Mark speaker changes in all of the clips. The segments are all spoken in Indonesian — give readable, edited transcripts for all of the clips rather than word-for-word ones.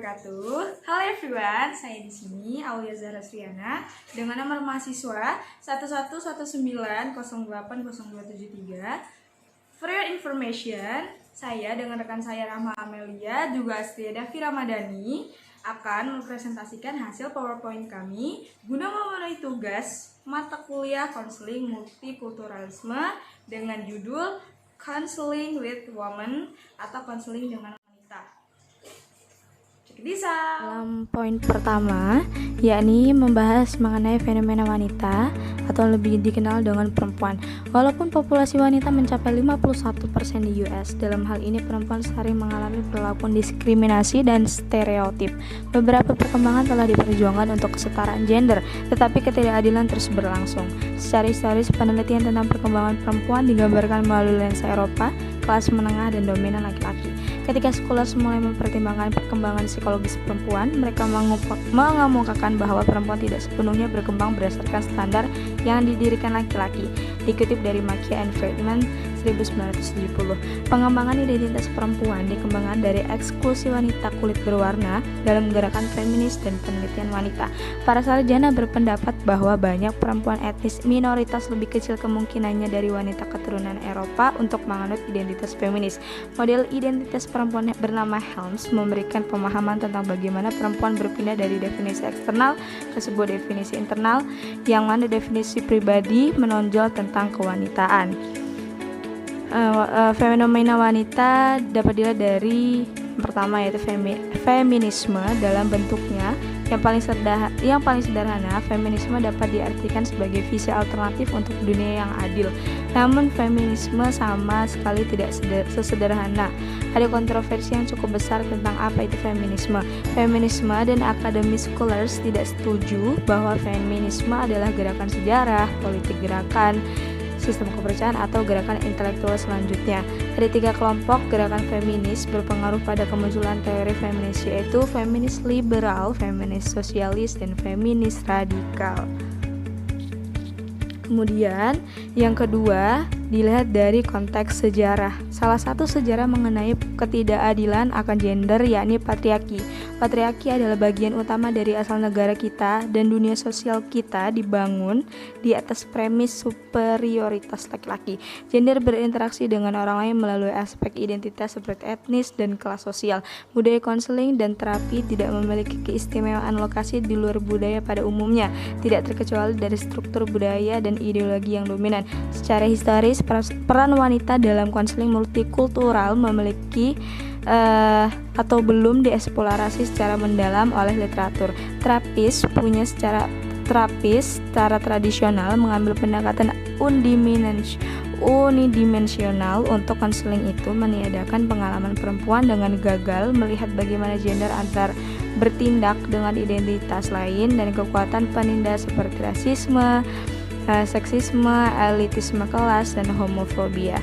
Speaker 1: wabarakatuh. Halo everyone, saya di sini Aulia Zahra Sriana dengan nomor mahasiswa 111908023. For your information, saya dengan rekan saya Rahma Amelia juga Astria Davi Ramadhani akan mempresentasikan hasil PowerPoint kami guna memenuhi tugas mata kuliah konseling multikulturalisme dengan judul Counseling with Women atau konseling dengan wanita.
Speaker 2: Dalam poin pertama, yakni membahas mengenai fenomena wanita atau lebih dikenal dengan perempuan. Walaupun populasi wanita mencapai 51% di US, dalam hal ini perempuan sering mengalami perlakuan diskriminasi dan stereotip. Beberapa perkembangan telah diperjuangkan untuk kesetaraan gender, tetapi ketidakadilan terus berlangsung. Secara historis, penelitian tentang perkembangan perempuan digambarkan melalui lensa Eropa, kelas menengah dan dominan laki-laki. Ketika scholars mulai mempertimbangkan perkembangan psikologis perempuan, mereka mengemukakan bahwa perempuan tidak sepenuhnya berkembang berdasarkan standar yang didirikan laki-laki. Dikutip dari Makia and Friedman 1970, pengembangan identitas perempuan dikembangkan dari eksklusi wanita kulit berwarna dalam gerakan feminis dan penelitian wanita. Para sarjana berpendapat bahwa banyak perempuan etnis minoritas lebih kecil kemungkinannya dari wanita keturunan Eropa untuk menganut identitas feminis. Model identitas perempuan bernama Helms memberikan pemahaman tentang bagaimana perempuan berpindah dari definisi eksternal ke sebuah definisi internal, yang mana definisi pribadi menonjol tentang kewanitaan. Fenomena wanita dapat dilihat dari pertama yaitu feminisme dalam bentuknya yang paling sederhana. Feminisme dapat diartikan sebagai visi alternatif untuk dunia yang adil. Namun feminisme sama sekali tidak sesederhana. Ada kontroversi yang cukup besar tentang apa itu feminisme. Feminisme dan akademis scholars tidak setuju bahwa feminisme adalah gerakan sejarah, politik gerakan, sistem kepercayaan atau gerakan intelektual selanjutnya. Ada 3 kelompok gerakan feminis berpengaruh pada kemunculan teori feminis, yaitu feminis liberal, feminis sosialis, dan feminis radikal. Kemudian yang kedua dilihat dari konteks sejarah. Salah satu sejarah mengenai ketidakadilan akan gender yakni patriarki. Patriarki adalah bagian utama dari asal negara kita, dan dunia sosial kita dibangun di atas premis superioritas laki-laki. Gender berinteraksi dengan orang lain melalui aspek identitas seperti etnis dan kelas sosial. Budaya konseling dan terapi tidak memiliki keistimewaan lokasi di luar budaya pada umumnya, tidak terkecuali dari struktur budaya dan ideologi yang dominan. Secara historis, peran wanita dalam konseling multikultural memiliki atau belum dieksplorasi secara mendalam oleh literatur. Terapis secara tradisional mengambil pendekatan unidimensional untuk konseling itu meniadakan pengalaman perempuan dengan gagal melihat bagaimana gender antar bertindak dengan identitas lain dan kekuatan penindas seperti rasisme, seksisme, elitisme kelas, dan homofobia.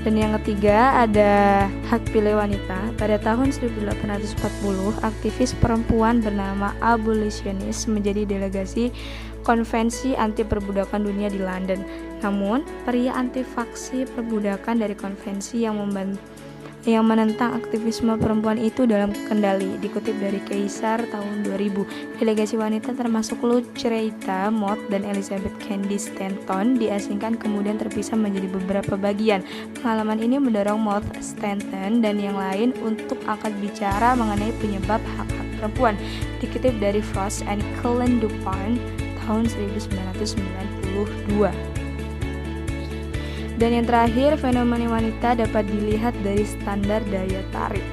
Speaker 2: Dan yang ketiga ada hak pilih wanita. Pada tahun 1840, aktivis perempuan bernama abolitionist menjadi delegasi konvensi anti perbudakan dunia di London. Namun, pria anti faksi perbudakan dari konvensi yang menentang aktivisme perempuan itu dalam kendali. Dikutip dari Kaisar tahun 2000, delegasi wanita termasuk Lucretia Mott dan Elizabeth Cady Stanton diasingkan kemudian terpisah menjadi beberapa bagian. Pengalaman ini mendorong Mott, Stanton, dan yang lain untuk angkat bicara mengenai penyebab hak-hak perempuan. Dikutip dari Frost and Cullen Dupont tahun 1992. Dan yang terakhir, fenomena wanita dapat dilihat dari standar daya tarik.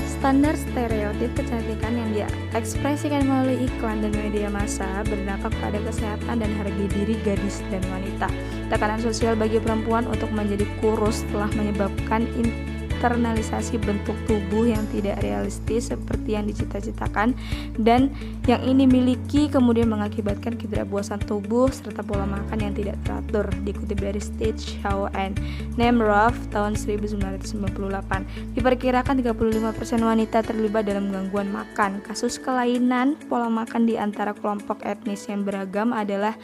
Speaker 2: Standar stereotip kecantikan yang diekspresikan melalui iklan dan media massa berdampak pada kesehatan dan harga diri gadis dan wanita. Tekanan sosial bagi perempuan untuk menjadi kurus telah menyebabkan internalisasi bentuk tubuh yang tidak realistis seperti yang dicita-citakan, dan yang ini miliki kemudian mengakibatkan ketidakpuasan tubuh serta pola makan yang tidak teratur. Dikutip dari Stage, Shaw and Nemrov tahun 1998, diperkirakan 35% wanita terlibat dalam gangguan makan. Kasus kelainan pola makan di antara kelompok etnis yang beragam adalah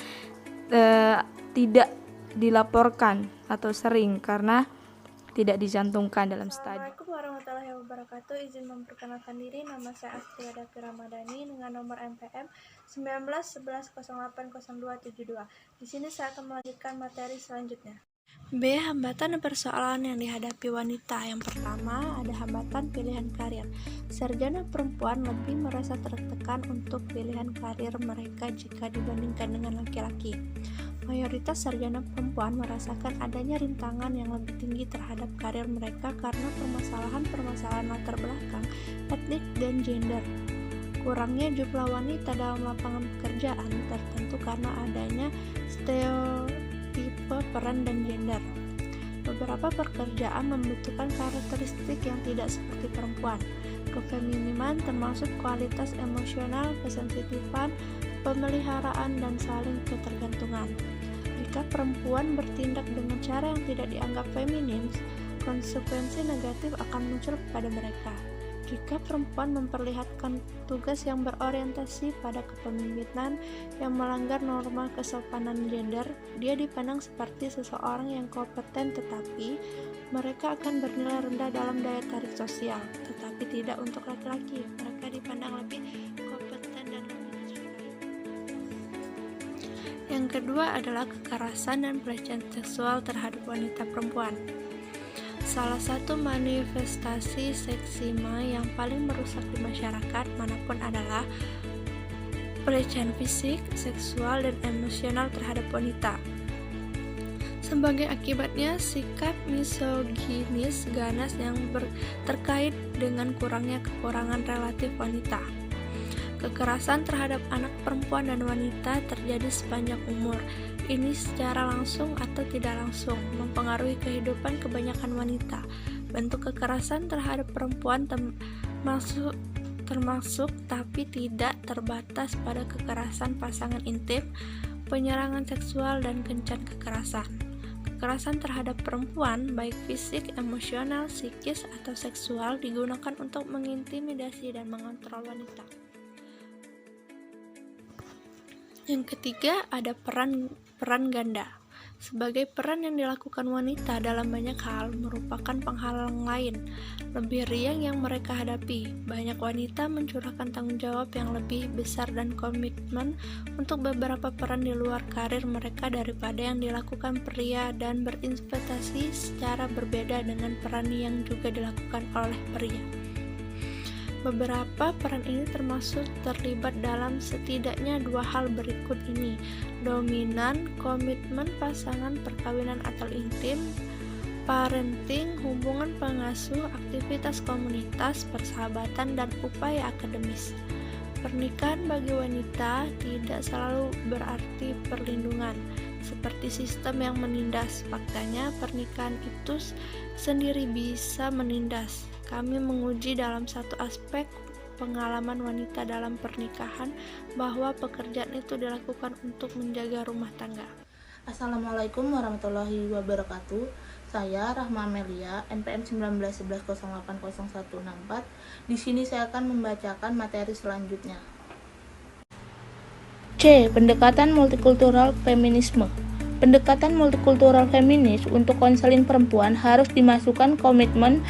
Speaker 2: tidak dilaporkan atau sering karena tidak dicantumkan dalam studi.
Speaker 3: Assalamualaikum warahmatullahi wabarakatuh. Izin memperkenalkan diri, nama saya Astria Davi Ramadhani dengan nomor MPM 1911080272. Di sini saya akan melanjutkan materi selanjutnya. B. Hambatan dan persoalan yang dihadapi wanita. Yang pertama, ada hambatan pilihan karir. Sarjana perempuan lebih merasa tertekan untuk pilihan karir mereka jika dibandingkan dengan laki-laki. Mayoritas sarjana perempuan merasakan adanya rintangan yang lebih tinggi terhadap karir mereka karena permasalahan latar belakang, etnik, dan gender. Kurangnya jumlah wanita dalam lapangan pekerjaan tertentu karena adanya stereotipe peran dan gender. Beberapa pekerjaan membutuhkan karakteristik yang tidak seperti perempuan. Kefeminiman termasuk kualitas emosional, kesensitifan, pemeliharaan, dan saling ketergantungan. Jika perempuan bertindak dengan cara yang tidak dianggap feminin, konsekuensi negatif akan muncul pada mereka. Jika perempuan memperlihatkan tugas yang berorientasi pada kepemimpinan yang melanggar norma kesopanan gender, dia dipandang seperti seseorang yang kompeten, tetapi mereka akan bernilai rendah dalam daya tarik sosial. Tetapi tidak untuk laki-laki, mereka dipandang lebih kompeten dan lebih disukai. Yang kedua adalah kekerasan dan pelecehan seksual terhadap wanita perempuan. Salah satu manifestasi seksisme yang paling merusak di masyarakat manapun adalah pelecehan fisik, seksual, dan emosional terhadap wanita. Sebagai akibatnya, sikap misoginis ganas yang terkait dengan kurangnya kekurangan relatif wanita. Kekerasan terhadap anak perempuan dan wanita terjadi sepanjang umur. Ini secara langsung atau tidak langsung mempengaruhi kehidupan kebanyakan wanita. Bentuk kekerasan terhadap perempuan termasuk tapi tidak terbatas pada kekerasan pasangan intim, penyerangan seksual, dan kencan kekerasan. Kekerasan terhadap perempuan, baik fisik, emosional, psikis, atau seksual, digunakan untuk mengintimidasi dan mengontrol wanita. Yang ketiga, ada peran ganda. Sebagai peran yang dilakukan wanita dalam banyak hal merupakan penghalang lain, lebih riang yang mereka hadapi. Banyak wanita mencurahkan tanggung jawab yang lebih besar dan komitmen untuk beberapa peran di luar karir mereka daripada yang dilakukan pria dan berinvestasi secara berbeda dengan peran yang juga dilakukan oleh pria. Beberapa peran ini termasuk terlibat dalam setidaknya dua hal berikut ini: dominan, komitmen pasangan, perkawinan atau intim, parenting, hubungan pengasuh, aktivitas komunitas, persahabatan, dan upaya akademis. Pernikahan bagi wanita tidak selalu berarti perlindungan, seperti sistem yang menindas. Faktanya, pernikahan itu sendiri bisa menindas. Kami menguji dalam satu aspek pengalaman wanita dalam pernikahan bahwa pekerjaan itu dilakukan untuk menjaga rumah tangga.
Speaker 4: Assalamualaikum warahmatullahi wabarakatuh. Saya Rahma Amelia, NPM 1911080164. Di sini saya akan membacakan materi selanjutnya. C. Pendekatan multikultural feminisme. Pendekatan multikultural feminis untuk konseling perempuan harus dimasukkan komitmen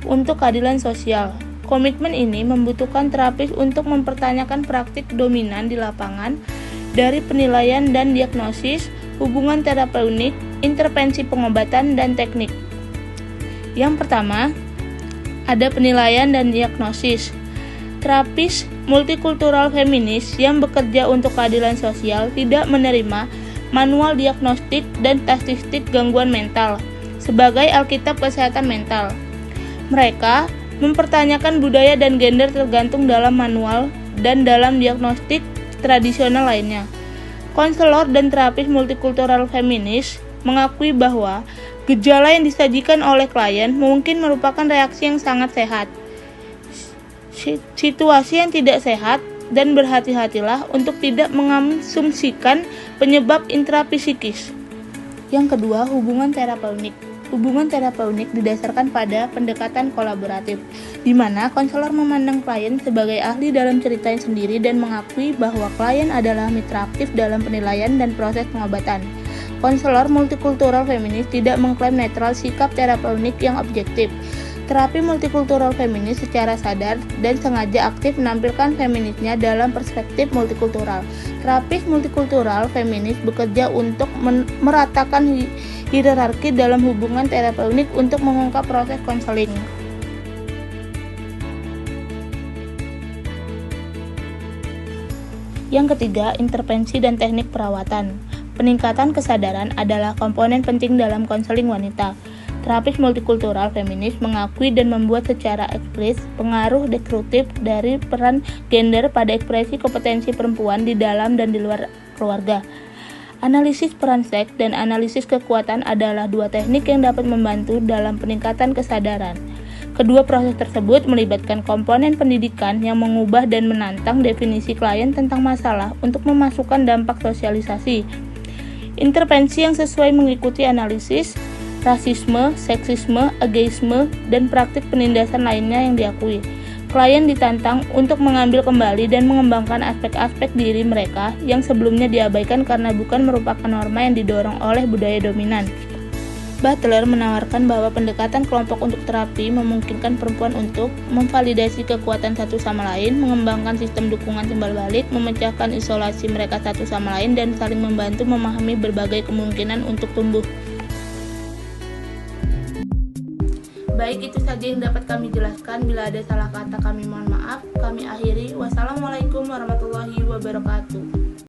Speaker 4: untuk keadilan sosial. Komitmen ini membutuhkan terapis untuk mempertanyakan praktik dominan di lapangan dari penilaian dan diagnosis, hubungan terapeutik, intervensi pengobatan, dan teknik. Yang pertama, ada penilaian dan diagnosis. Terapis multikultural feminis yang bekerja untuk keadilan sosial tidak menerima manual diagnostik dan statistik gangguan mental sebagai alkitab kesehatan mental. Mereka mempertanyakan budaya dan gender tergantung dalam manual dan dalam diagnostik tradisional lainnya. Konselor dan terapis multikultural feminis mengakui bahwa gejala yang disajikan oleh klien mungkin merupakan reaksi yang sangat sehat. Situasi yang tidak sehat, dan berhati-hatilah untuk tidak mengasumsikan penyebab intrapsikis. Yang kedua, hubungan terapeutik. Hubungan terapeutik didasarkan pada pendekatan kolaboratif, di mana konselor memandang klien sebagai ahli dalam ceritanya sendiri dan mengakui bahwa klien adalah mitra aktif dalam penilaian dan proses pengobatan. Konselor multikultural feminis tidak mengklaim netral sikap terapeutik yang objektif. Terapi multikultural feminis secara sadar dan sengaja aktif menampilkan feminisnya dalam perspektif multikultural. Terapis multikultural feminis bekerja untuk meratakan hierarki dalam hubungan terapeutik untuk mengungkap proses konseling. Yang ketiga, intervensi dan teknik perawatan. Peningkatan kesadaran adalah komponen penting dalam konseling wanita. Terapis multikultural feminis mengakui dan membuat secara eksplisit pengaruh destruktif dari peran gender pada ekspresi kompetensi perempuan di dalam dan di luar keluarga. Analisis peran seks dan analisis kekuatan adalah dua teknik yang dapat membantu dalam peningkatan kesadaran. Kedua proses tersebut melibatkan komponen pendidikan yang mengubah dan menantang definisi klien tentang masalah untuk memasukkan dampak sosialisasi. Intervensi yang sesuai mengikuti analisis rasisme, seksisme, ageisme, dan praktik penindasan lainnya yang diakui. Klien ditantang untuk mengambil kembali dan mengembangkan aspek-aspek diri mereka yang sebelumnya diabaikan karena bukan merupakan norma yang didorong oleh budaya dominan. Butler menawarkan bahwa pendekatan kelompok untuk terapi memungkinkan perempuan untuk memvalidasi kekuatan satu sama lain, mengembangkan sistem dukungan timbal balik, memecahkan isolasi mereka satu sama lain, dan saling membantu memahami berbagai kemungkinan untuk tumbuh. Baik, itu saja yang dapat kami jelaskan. Bila ada salah kata kami mohon maaf. Kami akhiri. Wassalamualaikum warahmatullahi wabarakatuh.